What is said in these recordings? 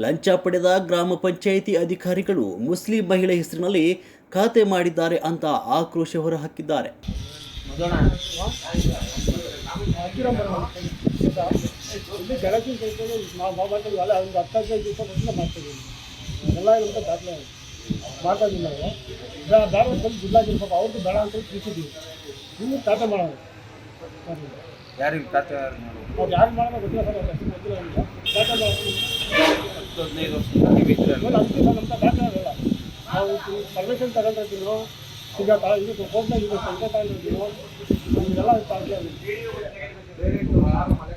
ಲಂಚ ಪಡೆದ ಗ್ರಾಮ ಪಂಚಾಯಿತಿ ಅಧಿಕಾರಿಗಳು ಮುಸ್ಲಿಂ ಮಹಿಳೆ ಹೆಸರಿನಲ್ಲಿ ಖಾತೆ ಮಾಡಿದ್ದಾರೆ ಅಂತ ಆಕ್ರೋಶ ಹೊರಹಾಕಿದ್ದಾರೆ. ಯಾರಿಗೆ ಖಾತೆ ಯಾರು ಮಾಡೋದು ಗೊತ್ತಿಲ್ಲ ಸರ್. ಖಾತೆ 15 ವರ್ಷದಿಂದ ನಮ್ಮ ದಾಖಲೆ ನಾವು ಪರ್ಮಿಷನ್ ತಗೊಂಡಿರ್ತೀವಿ. ಈಗ ಇದು ಕೋರ್ಟ್ನಾಗ ಇದು ಸಂಖ್ಯೆ ತಗೊಂಡಿರ್ತೀವಿ. ನಮಗೆಲ್ಲ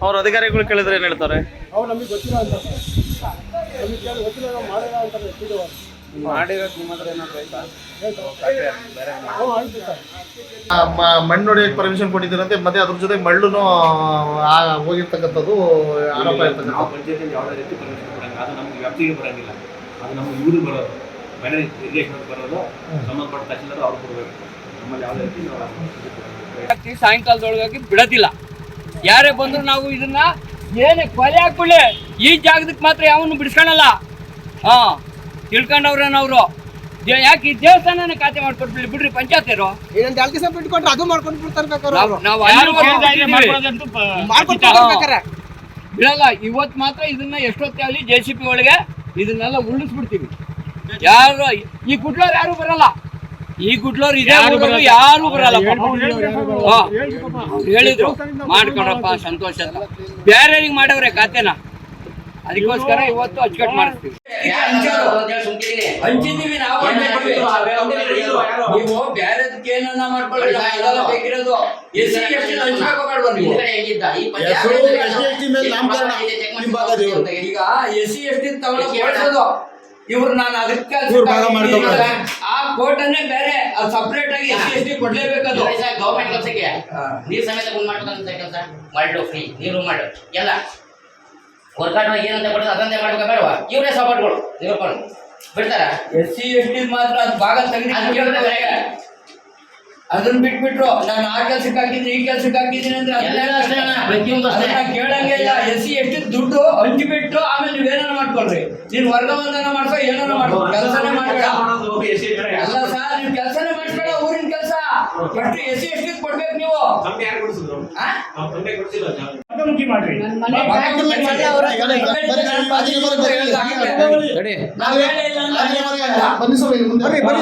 ಅವ್ರ ಅಧಿಕಾರಿಗಳು ಕೇಳಿದ್ರೆ ಏನು ಹೇಳ್ತಾರೆ? ಅವ್ರು ನಮಗೆ ಗೊತ್ತಿಲ್ಲ ಅಂತ ಸರ್. ನಮಗೆ ಕೇಳಿ ಗೊತ್ತಿಲ್ಲ, ನಾವು ಮಾಡಿಲ್ಲ ಅಂತಾರೆ. ಎಷ್ಟಿದೆ ಮಾಡಿರೋದು ನಿಮ್ಮ ಹತ್ರ ಏನಾದ್ರು ಆಯ್ತಾ? ಆಯ್ತು ಸರ್. ಮಣ್ಣು ಹೊಡೆಯಕ್ಕೆ ಪರ್ಮಿಷನ್ ಕೊಟ್ಟಿದ್ದೀರಂತೆ, ಮತ್ತೆ ಅದ್ರ ಜೊತೆ ಮಣ್ಣು ಹೋಗಿರ್ತಕ್ಕಂಥದ್ದು ಆರೋಪ ಇರ್ತಕ್ಕಂಥ. ನಾವು ಪಂಚಾಯತಿಯಿಂದ ಯಾವುದೇ ರೀತಿ ಪರ್ಮಿಷನ್ ಕೊಡಂಗಿಲ್ಲ. ಅದು ನಮ್ಗೆ ವ್ಯಾಪ್ತಿಗೆ ಬರೋಂಗಿಲ್ಲ. ಅದು ನಮ್ಮ ಇವ್ರಿಗೆ ಬರೋದು, ಮನೆ ರಿಲೇಷನ್ ಬರೋದು, ಸಂಬಂಧಪಟ್ಟ ತಹಶೀಲ್ದಾರ್ ಅವ್ರು ಕೊಡಬೇಕು. ನಮ್ಮಲ್ಲಿ ಯಾವುದೇ ರೀತಿ ಸಾಯಂಕಾಲದೊಳಗಾಗಿ ಬಿಡೋದಿಲ್ಲ. ಯಾರೇ ಬಂದ್ರು ನಾವು ಇದನ್ನ ಏನೇ ಕೊಲೆ ಹಾಕ್ಬಿಡ್ಲಿ, ಈ ಜಾಗದಕ್ಕೆ ಮಾತ್ರ ಯಾವನು ಬಿಡಿಸ್ಕೊಳಲ್ಲ. ತಿಳ್ಕೊಂಡವ್ರೇನವರು ಯಾಕೆ ಈ ದೇವಸ್ಥಾನ ಖಾತೆ ಮಾಡ್ಕೊಟ್ಬಿಡ್ಲಿ ಬಿಡ್ರಿ. ಪಂಚಾಯತಿಯರು ಇನ್ನೊಂದು 2 ದಿವಸ ಬಿಟ್ಕೊಟ್ರೆ ಅದು ಮಾಡ್ಕೊಂಡು ಬಿಡ್ತಾರೆ. ಬಿಡಲ್ಲ. ಇವತ್ತು ಮಾತ್ರ ಇದನ್ನ ಎಷ್ಟೊತ್ತೇ ಆಗಲಿ JCB ಒಳಗೆ ಇದನ್ನೆಲ್ಲ ಉರುಳಿಸ್ಬಿಡ್ತೀವಿ. ಯಾರು ಈ ಗುಡ್ಲೋರು ಯಾರು ಬರಲ್ಲ. ಈ ಗುಡ್ಲೋರು ಇದೇ ಯಾರು ಬರಲ್ಲ. ಹೇಳಿದ್ರು ಮಾಡ್ಕೊಡ್ರಪ್ಪ ಸಂತೋಷ ಅಂತ. ಬೇರೆಯವ್ರಿಗೆ ಮಾಡವ್ರೆ ಖಾತೆನ, ಅದಕ್ಕೋಸ್ಕರ ಇವತ್ತು ಅಚ್ಚುಕಟ್ಟು ಮಾಡಿಸ್ತೀವಿ. ಹಂಚಿದೀವಿ ನಾವು. ನೀವು ಬೇರೆದಕ್ಕೆ ಏನನ್ನ ಮಾಡ್ಕೊಳ್ಳಿ, ಬೇಕಿರೋದು SC ST ಹಂಚ್ಬೇಕು ಬೇಡವಾ ನೀವು? ಈಗ SC ST ತಗೊಳ್ಳೋದು ಇವ್ರು ನಾನು ಅದಕ್ಕೆ ಆ ಕೋರ್ಟನ್ನೇ ಬೇರೆ ಅದು ಸಪ್ರೇಟ್ ಆಗಿ SC ST ಕೊಡ್ಲೇಬೇಕದು. ಗೌರ್ಮೆಂಟ್ ಕೆಲಸಕ್ಕೆ ನೀರು ಸಮೇತ ಮಾಡ್ಬೇಕಂತ ಕೆಲಸ ಮಾಡಿ ಫ್ರೀ ನೀರು ಮಾಡಿ ಎಲ್ಲ ವರ್ಕೌಟ್ ಏನಂತ ಕೊಡೋದು ಅದಂತೆ ಮಾಡ್ಬೇಕ ಬೇಡವಾ? ಇವರೇ ಸಪೋರ್ಟ್ಗಳು ತಿಳ್ಕೊಂಡು ಬಿಡ್ತಾರ. SC ST ಮಾತ್ರ ಅದು ಭಾಗ ತೆಗೆದು ಅದನ್ನ ಬಿಟ್ಬಿಟ್ರು. ನಾನು ಆ ಕೆಲ್ಸಕ್ಕೆ ಹಾಕಿದ್ದೀನಿ, ಈ ಕೆಲ್ಸಕ್ಕೆ ಹಾಕಿದ್ದೀನಿ ಅಂದ್ರೆ ಕೇಳಂಗೆ ಇಲ್ಲ. SC ST ದುಡ್ಡು ಹಂಚಿಬಿಟ್ಟು ಆಮೇಲೆ ನೀವೇನಾರ ಮಾಡ್ಕೊಳ್ರಿ. ನೀನ್ ವರ್ಗವಂದನ ಮಾಡ್ಕೊ, ಏನಾರ ಮಾಡ್ಕೊ, ಕೆಲಸನೇ ಮಾಡ್ಬೇಡ. ಅಲ್ಲ ಸರ್, ನೀವು ಕೆಲಸನೇ ಮಾಡ್ಬೇಡ. ಊರಿನ ಕೆಲಸ ಫಸ್ಟ್ SC ST ಕೊಡ್ಬೇಕು ನೀವು. ಮಾಡ್ರಿ.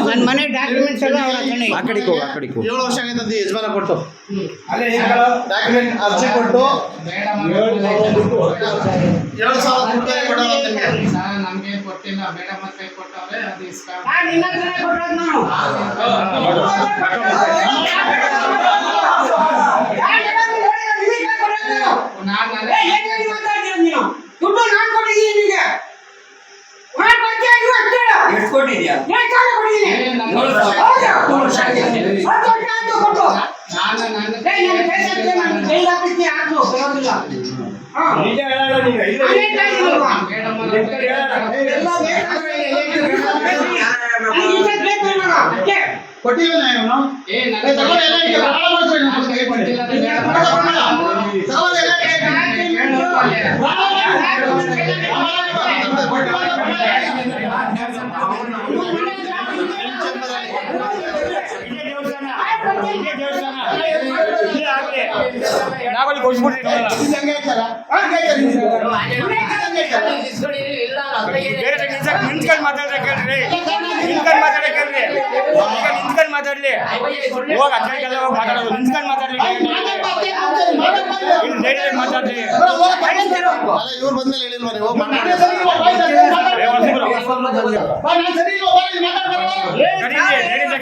ನನ್ನ ಮನೆ ಡಾಕ್ಯುಮೆಂಟ್ಸ್ ಎಲ್ಲ ಅವ್ರ ಆ ಕಡೆಗೆ ಹೋಗಿ, ಆ ಕಡೆಗೆ ಹೋಗಿ. 7 ವರ್ಷ ಆಗೈತೆ ಯಜಮಾನ ಕೊಟ್ಟು ಡಾಕ್ಯುಮೆಂಟ್ ಅರ್ಜಿ ಕೊಟ್ಟು 7,000 ನಮ್ಗೆ ಕೊಟ್ಟಿಲ್ಲ. ಮೇಡಮ್ ಕೈ ಕೊಟ್ಟವ್ರೆ. ಅದು ಎಷ್ಟು ಕೊಟ್ಟಿದ್ಯಾ? ಮಾತಾಡ್ಲಿ ಹೋಗ ಮಾತಾಡೋದು ನಿಂತ್ಕೊಂಡು ಮಾತಾಡ್ಲಿ. ಇವ್ರು ಬಂದ್ಮೇಲೆ ಹೇಳಿಲ್ವ ನೀವು?